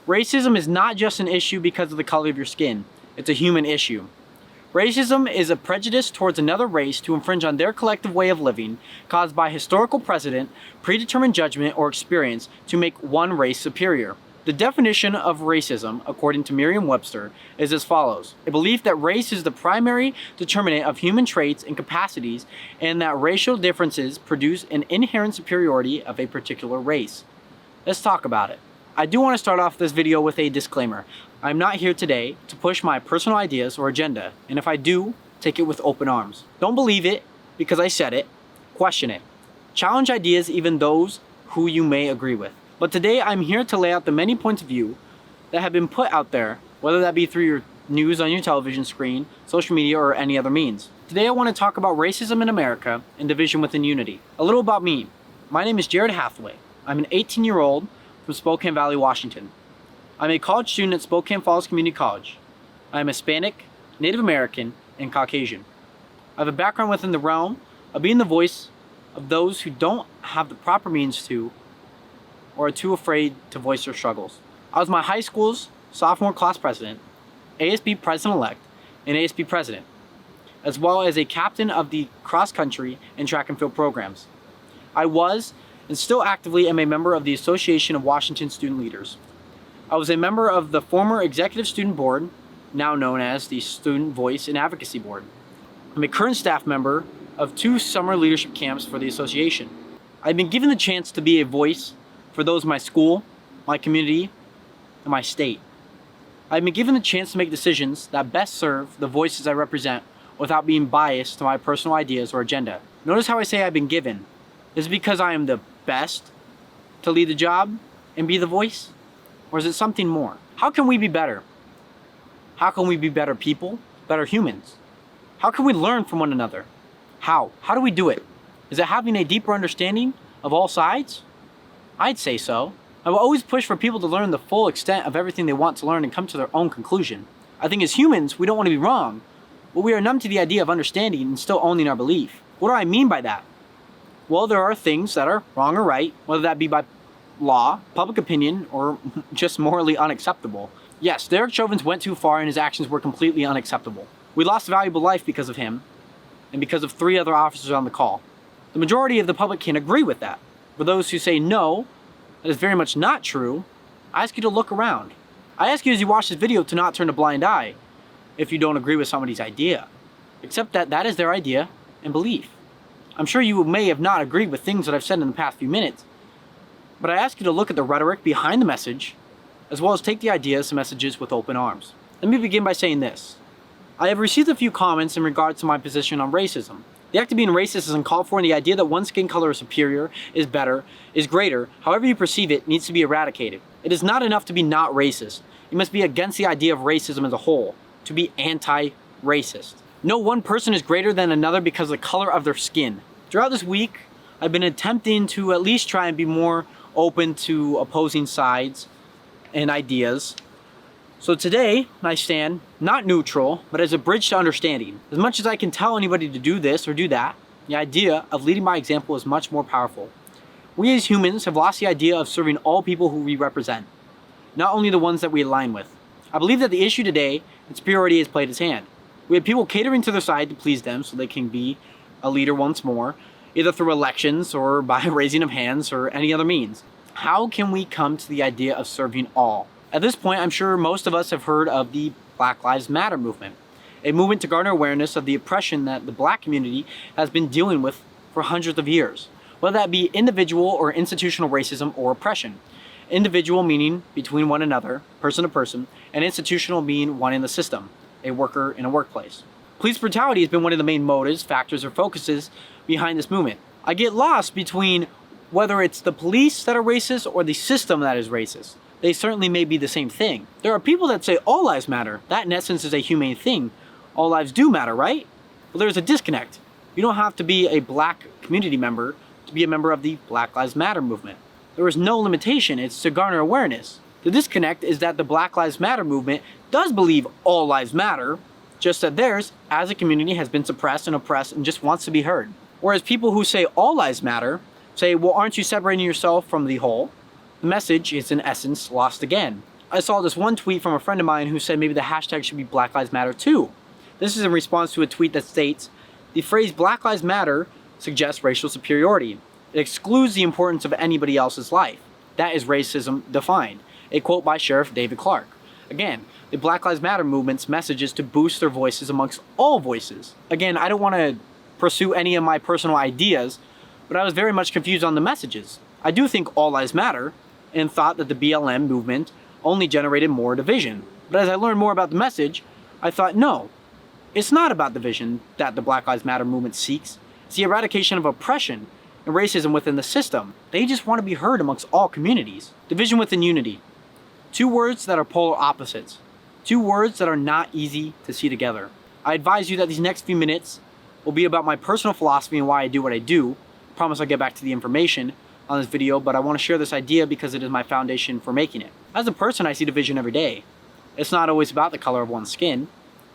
Racism is not just an issue because of the color of your skin. It's a human issue. Racism is a prejudice towards another race to infringe on their collective way of living, caused by historical precedent, predetermined judgment, or experience to make one race superior. The definition of racism, according to Merriam-Webster, is as follows: a belief that race is the primary determinant of human traits and capacities, and that racial differences produce an inherent superiority of a particular race. Let's talk about it. I do want to start off this video with a disclaimer. I'm not here today to push my personal ideas or agenda, and if I do, take it with open arms. Don't believe it because I said it. Question it. Challenge ideas, even those who you may agree with. But today I'm here to lay out the many points of view that have been put out there, whether that be through your news on your television screen, social media, or any other means. Today I want to talk about racism in America and division within unity. A little about me. My name is Jared Hathaway. I'm an 18-year-old from Spokane Valley, Washington. I'm a college student at Spokane Falls Community College. I am Hispanic, Native American, and Caucasian. I have a background within the realm of being the voice of those who don't have the proper means to, or are too afraid to voice their struggles. I was my high school's sophomore class president, ASB president-elect, and ASB president, as well as a captain of the cross-country and track and field programs. I was, and still actively am, a member of the Association of Washington Student Leaders. I was a member of the former Executive Student Board, now known as the Student Voice and Advocacy Board. I'm a current staff member of 2 summer leadership camps for the association. I've been given the chance to be a voice for those in my school, my community, and my state. I've been given the chance to make decisions that best serve the voices I represent without being biased to my personal ideas or agenda. Notice how I say I've been given. Is it because I am the best to lead the job and be the voice? Or is it something more? How can we be better? How can we be better people, better humans? How can we learn from one another? How? How do we do it? Is it having a deeper understanding of all sides? I'd say so. I will always push for people to learn the full extent of everything they want to learn and come to their own conclusion. I think as humans, we don't want to be wrong, but we are numb to the idea of understanding and still owning our belief. What do I mean by that? Well, there are things that are wrong or right, whether that be by law, public opinion, or just morally unacceptable. Yes, Derek Chauvin went too far and his actions were completely unacceptable. We lost a valuable life because of him, and because of 3 other officers on the call. The majority of the public can agree with that. For those who say no, that is very much not true, I ask you to look around. I ask you as you watch this video to not turn a blind eye if you don't agree with somebody's idea. Accept that that is their idea and belief. I'm sure you may have not agreed with things that I've said in the past few minutes, but I ask you to look at the rhetoric behind the message, as well as take the ideas and messages with open arms. Let me begin by saying this. I have received a few comments in regards to my position on racism. The act of being racist is uncalled for, and the idea that one skin color is superior, is better, is greater, however you perceive it, needs to be eradicated. It is not enough to be not racist. You must be against the idea of racism as a whole, to be anti-racist. No one person is greater than another because of the color of their skin. Throughout this week, I've been attempting to at least try and be more open to opposing sides and ideas. So today, I stand not neutral, but as a bridge to understanding. As much as I can tell anybody to do this or do that, the idea of leading by example is much more powerful. We as humans have lost the idea of serving all people who we represent, not only the ones that we align with. I believe that the issue today, its superiority, has played its hand. We have people catering to their side to please them so they can be a leader once more, either through elections or by raising of hands or any other means. How can we come to the idea of serving all? At this point, I'm sure most of us have heard of the Black Lives Matter movement, a movement to garner awareness of the oppression that the black community has been dealing with for hundreds of years, whether that be individual or institutional racism or oppression. Individual meaning between one another, person to person, and institutional meaning one in the system, a worker in a workplace. Police brutality has been one of the main motives, factors, or focuses behind this movement. I get lost between whether it's the police that are racist or the system that is racist. They certainly may be the same thing. There are people that say all lives matter. That in essence is a humane thing. All lives do matter, right? Well, there's a disconnect. You don't have to be a black community member to be a member of the Black Lives Matter movement. There is no limitation. It's to garner awareness. The disconnect is that the Black Lives Matter movement does believe all lives matter, just that theirs, as a community, has been suppressed and oppressed and just wants to be heard. Whereas people who say all lives matter say, well, aren't you separating yourself from the whole? The message is in essence lost again. I saw this one tweet from a friend of mine who said maybe the hashtag should be Black Lives Matter too. This is in response to a tweet that states, "The phrase Black Lives Matter suggests racial superiority. It excludes the importance of anybody else's life. That is racism defined." A quote by Sheriff David Clark. Again, the Black Lives Matter movement's message is to boost their voices amongst all voices. Again, I don't want to pursue any of my personal ideas, but I was very much confused on the messages. I do think all lives matter, and thought that the BLM movement only generated more division. But as I learned more about the message, I thought, no, it's not about division that the Black Lives Matter movement seeks. It's the eradication of oppression and racism within the system. They just want to be heard amongst all communities. Division within unity. Two words that are polar opposites. Two words that are not easy to see together. I advise you that these next few minutes will be about my personal philosophy and why I do what I do. I promise I'll get back to the information on this video, but I want to share this idea because it is my foundation for making it. As a person, I see division every day. It's not always about the color of one's skin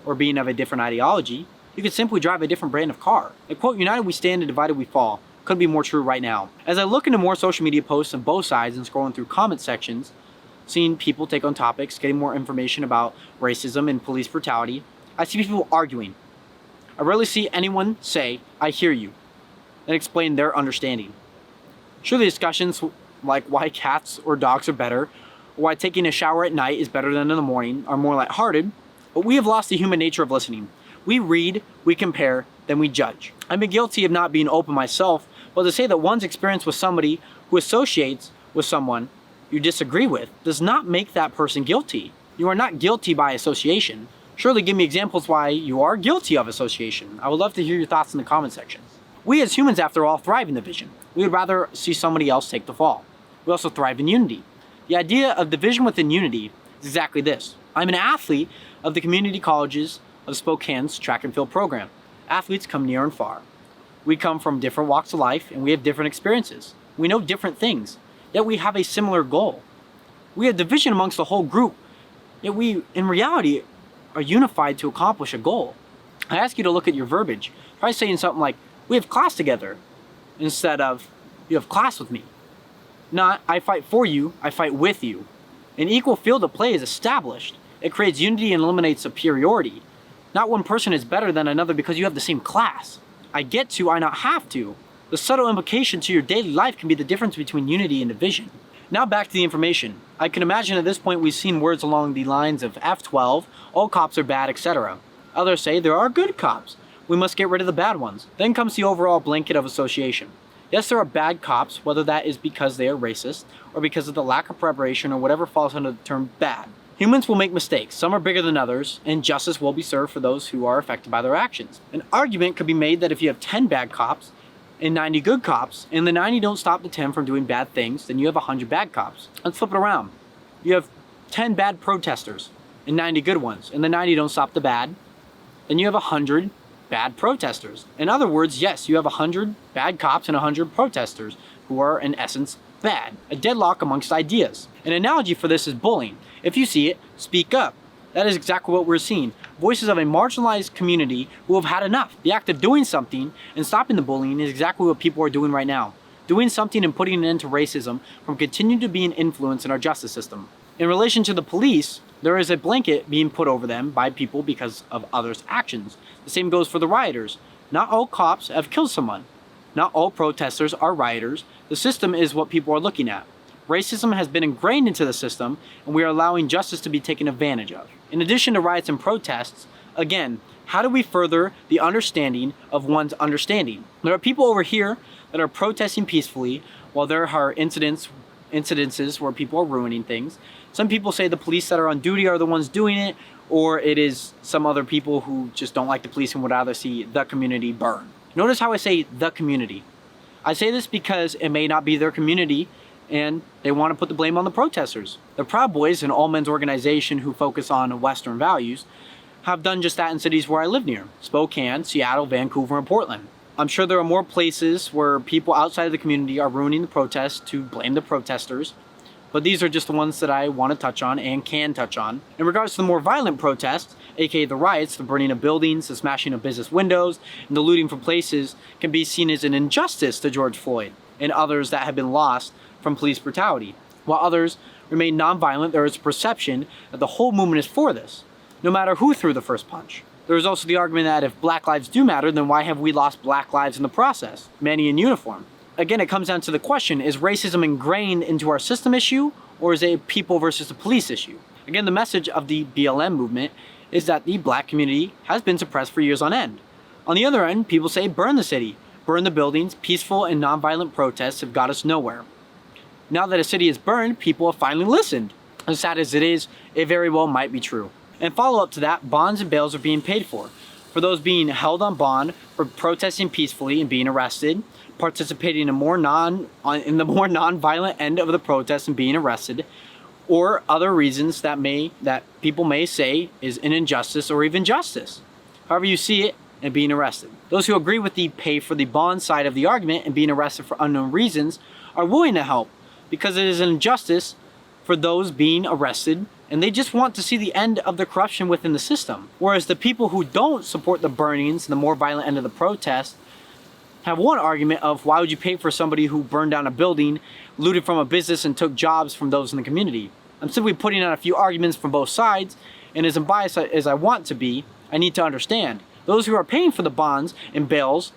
or being of a different ideology. You could simply drive a different brand of car. The quote, "United we stand and divided we fall," couldn't be more true right now. As I look into more social media posts on both sides and scrolling through comment sections, seeing people take on topics, getting more information about racism and police brutality, I see people arguing. I rarely see anyone say, "I hear you," and explain their understanding. Sure, the discussions like why cats or dogs are better, or why taking a shower at night is better than in the morning are more lighthearted, but we have lost the human nature of listening. We read, we compare, then we judge. I've been guilty of not being open myself, but to say that one's experience with somebody who associates with someone you disagree with does not make that person guilty. You are not guilty by association. Surely give me examples why you are guilty of association. I would love to hear your thoughts in the comment section. We as humans, after all, thrive in division. We would rather see somebody else take the fall. We also thrive in unity. The idea of division within unity is exactly this. I'm an athlete of the community colleges of Spokane's track and field program. Athletes come near and far. We come from different walks of life and we have different experiences. We know different things, yet we have a similar goal. We have division amongst the whole group, yet we, in reality, are unified to accomplish a goal. I ask you to look at your verbiage. Try saying something like, "We have class together," instead of, "You have class with me." Not, "I fight for you, I fight with you." An equal field of play is established. It creates unity and eliminates superiority. Not one person is better than another because you have the same class. I get to, I not have to. The subtle implication to your daily life can be the difference between unity and division. Now back to the information. I can imagine at this point we've seen words along the lines of F12, all cops are bad, etc. Others say there are good cops. We must get rid of the bad ones. Then comes the overall blanket of association. Yes, there are bad cops, whether that is because they are racist or because of the lack of preparation or whatever falls under the term bad. Humans will make mistakes. Some are bigger than others, and justice will be served for those who are affected by their actions. An argument could be made that if you have 10 bad cops and 90 good cops, and the 90 don't stop the 10 from doing bad things, then you have 100 bad cops. Let's flip it around. You have 10 bad protesters and 90 good ones, and the 90 don't stop the bad, then you have 100 bad protesters. In other words, yes, you have 100 bad cops and 100 protesters who are, in essence, bad. A deadlock amongst ideas. An analogy for this is bullying. If you see it, speak up. That is exactly what we're seeing. Voices of a marginalized community who have had enough. The act of doing something and stopping the bullying is exactly what people are doing right now. Doing something and putting an end to racism from continuing to be an influence in our justice system. In relation to the police, there is a blanket being put over them by people because of others' actions. The same goes for the rioters. Not all cops have killed someone. Not all protesters are rioters. The system is what people are looking at. Racism has been ingrained into the system, and we are allowing justice to be taken advantage of. In addition to riots and protests, again, how do we further the understanding of one's understanding? There are people over here that are protesting peacefully, while there are incidences where people are ruining things. Some people say the police that are on duty are the ones doing it, or it is some other people who just don't like the police and would rather see the community burn. Notice how I say the community. I say this because it may not be their community, and they want to put the blame on the protesters. The Proud Boys, an all-men's organization who focus on Western values, have done just that in cities where I live near. Spokane, Seattle, Vancouver, and Portland. I'm sure there are more places where people outside of the community are ruining the protests to blame the protesters, but these are just the ones that I want to touch on and can touch on. In regards to the more violent protests, aka the riots, the burning of buildings, the smashing of business windows, and the looting from places can be seen as an injustice to George Floyd and others that have been lost from police brutality, while others remain nonviolent, there is a perception that the whole movement is for this, no matter who threw the first punch. There is also the argument that if black lives do matter, then why have we lost black lives in the process, many in uniform? Again, it comes down to the question, is racism ingrained into our system issue, or is it a people versus the police issue? Again, the message of the BLM movement is that the black community has been suppressed for years on end. On the other end, people say burn the city, burn the buildings, peaceful and nonviolent protests have got us nowhere. Now that a city is burned, people have finally listened. As sad as it is, it very well might be true. And follow up to that, bonds and bails are being paid for those being held on bond for protesting peacefully and being arrested, participating in the more non-violent end of the protest and being arrested, or other reasons that people may say is an injustice or even justice. However you see it, and being arrested. Those who agree with the pay for the bond side of the argument and being arrested for unknown reasons are willing to help because it is an injustice for those being arrested and they just want to see the end of the corruption within the system. Whereas the people who don't support the burnings, the more violent end of the protest, have one argument of why would you pay for somebody who burned down a building, looted from a business, and took jobs from those in the community? I'm simply putting out a few arguments from both sides, and as unbiased as I want to be, I need to understand. Those who are paying for the bonds and bails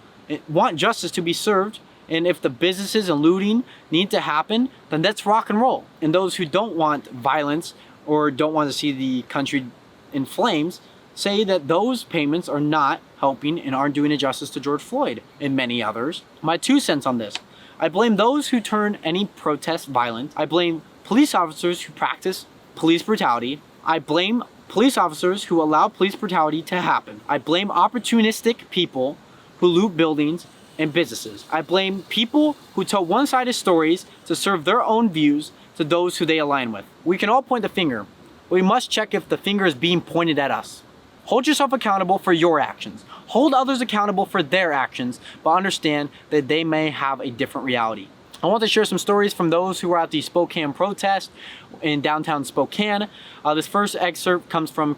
want justice to be served, and if the businesses and looting need to happen, then that's rock and roll. And those who don't want violence or don't want to see the country in flames say that those payments are not helping and aren't doing a justice to George Floyd and many others. My 2 cents on this. I blame those who turn any protest violent. I blame police officers who practice police brutality. I blame police officers who allow police brutality to happen. I blame opportunistic people who loot buildings and businesses. I blame people who tell one-sided stories to serve their own views to those who they align with. We can all point the finger, but we must check if the finger is being pointed at us. Hold yourself accountable for your actions. Hold others accountable for their actions, but understand that they may have a different reality. I want to share some stories from those who were at the Spokane protest in downtown Spokane. This first excerpt comes from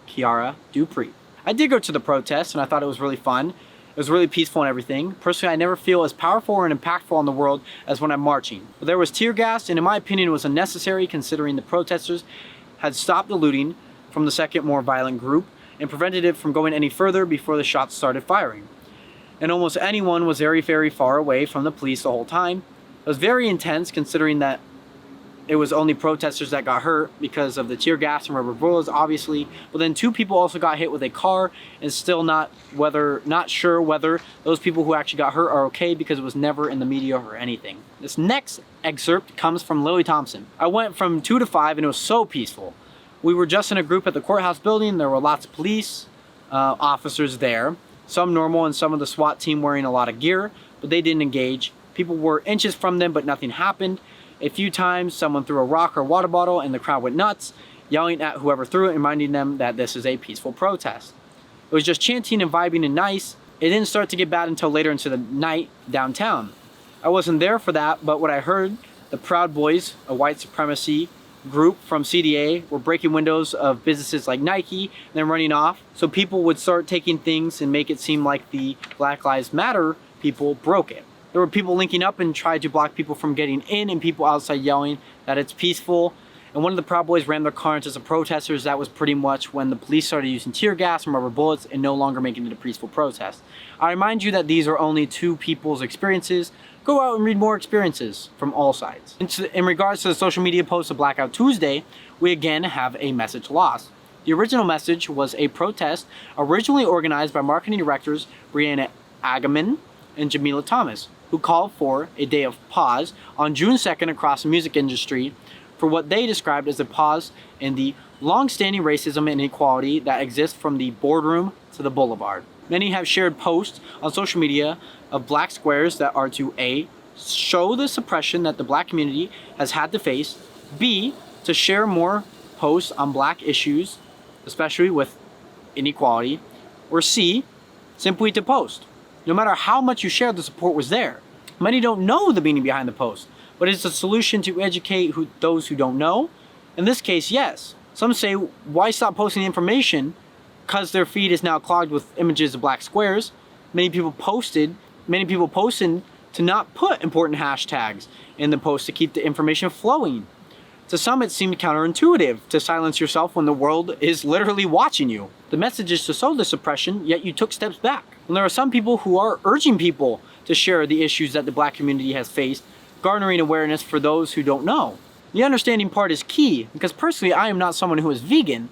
Kiara Dupree. I did go to the protest and I thought it was really fun. It was really peaceful and everything. Personally, I never feel as powerful or impactful on the world as when I'm marching. But there was tear gas, and in my opinion, it was unnecessary considering the protesters had stopped the looting from the second, more violent group and prevented it from going any further before the shots started firing. And almost anyone was very, very far away from the police the whole time. It was very intense considering that it was only protesters that got hurt because of the tear gas and rubber bullets, obviously. But then 2 people also got hit with a car, and still not sure whether those people who actually got hurt are okay because it was never in the media or anything. This next excerpt comes from Lily Thompson. I went from 2 to 5 and it was so peaceful. We were just in a group at the courthouse building. There were lots of police officers there, some normal and some of the SWAT team wearing a lot of gear, but they didn't engage. People were inches from them, but nothing happened. A few times, someone threw a rock or water bottle and the crowd went nuts, yelling at whoever threw it, reminding them that this is a peaceful protest. It was just chanting and vibing and nice. It didn't start to get bad until later into the night downtown. I wasn't there for that, but what I heard, the Proud Boys, a white supremacy group from CDA, were breaking windows of businesses like Nike and then running off. So people would start taking things and make it seem like the Black Lives Matter people broke it. There were people linking up and tried to block people from getting in, and people outside yelling that it's peaceful. And one of the Proud Boys rammed their car into some protesters. That was pretty much when the police started using tear gas and rubber bullets and no longer making it a peaceful protest. I remind you that these are only 2 people's experiences. Go out and read more experiences from all sides. In regards to the social media post of Blackout Tuesday, we again have a message lost. The original message was a protest originally organized by marketing directors Brianna Agaman and Jamila Thomas, who called for a day of pause on June 2nd across the music industry for what they described as a pause in the long-standing racism and inequality that exists from the boardroom to the boulevard. Many have shared posts on social media of black squares that are to A, show the suppression that the black community has had to face, B, to share more posts on black issues, especially with inequality, or C, simply to post. No matter how much you share, the support was there. Many don't know the meaning behind the post, but it's a solution to educate those who don't know. In this case, yes. Some say, why stop posting the information? Because their feed is now clogged with images of black squares. Many people posted to not put important hashtags in the post to keep the information flowing. To some, it seemed counterintuitive to silence yourself when the world is literally watching you. The message is to sow the suppression, yet you took steps back. And there are some people who are urging people to share the issues that the Black community has faced, garnering awareness for those who don't know. The understanding part is key, because personally I am not someone who is vegan,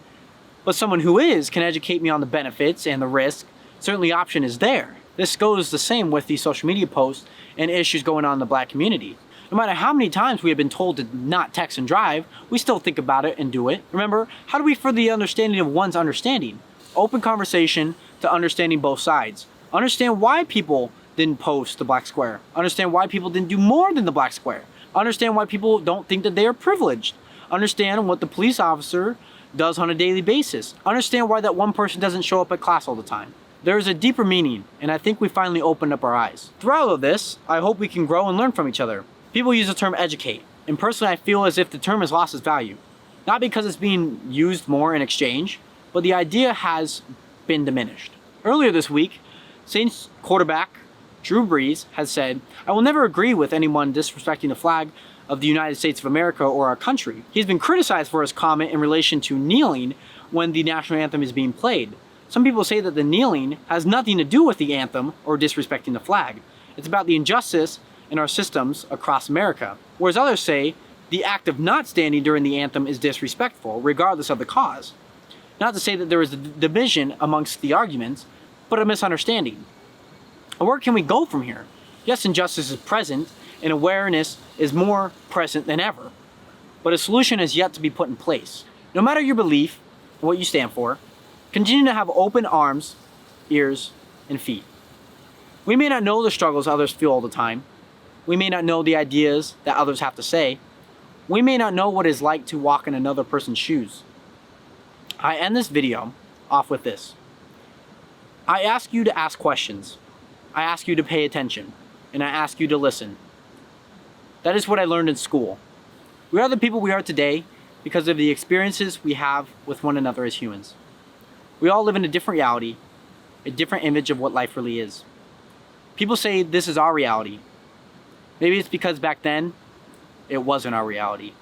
but someone who is can educate me on the benefits and the risk. Certainly option is there. This goes the same with the social media posts and issues going on in the Black community. No matter how many times we have been told to not text and drive, we still think about it and do it. Remember, how do we further the understanding of one's understanding? Open conversation to understanding both sides. Understand why people didn't post the black square. Understand why people didn't do more than the black square. Understand why people don't think that they are privileged. Understand what the police officer does on a daily basis. Understand why that one person doesn't show up at class all the time. There is a deeper meaning, and I think we finally opened up our eyes. Throughout all of this, I hope we can grow and learn from each other. People use the term educate, and personally I feel as if the term has lost its value. Not because it's being used more in exchange, but the idea has been diminished. Earlier this week, Saints quarterback Drew Brees has said, "I will never agree with anyone disrespecting the flag of the United States of America or our country." He's been criticized for his comment in relation to kneeling when the national anthem is being played. Some people say that the kneeling has nothing to do with the anthem or disrespecting the flag. It's about the injustice in our systems across America. Whereas others say the act of not standing during the anthem is disrespectful, regardless of the cause. Not to say that there is a division amongst the arguments, but a misunderstanding. And where can we go from here? Yes, injustice is present, and awareness is more present than ever. But a solution is yet to be put in place. No matter your belief, what you stand for, continue to have open arms, ears, and feet. We may not know the struggles others feel all the time. We may not know the ideas that others have to say. We may not know what it's like to walk in another person's shoes. I end this video off with this. I ask you to ask questions. I ask you to pay attention. And I ask you to listen. That is what I learned in school. We are the people we are today because of the experiences we have with one another as humans. We all live in a different reality, a different image of what life really is. People say this is our reality. Maybe it's because back then, it wasn't our reality.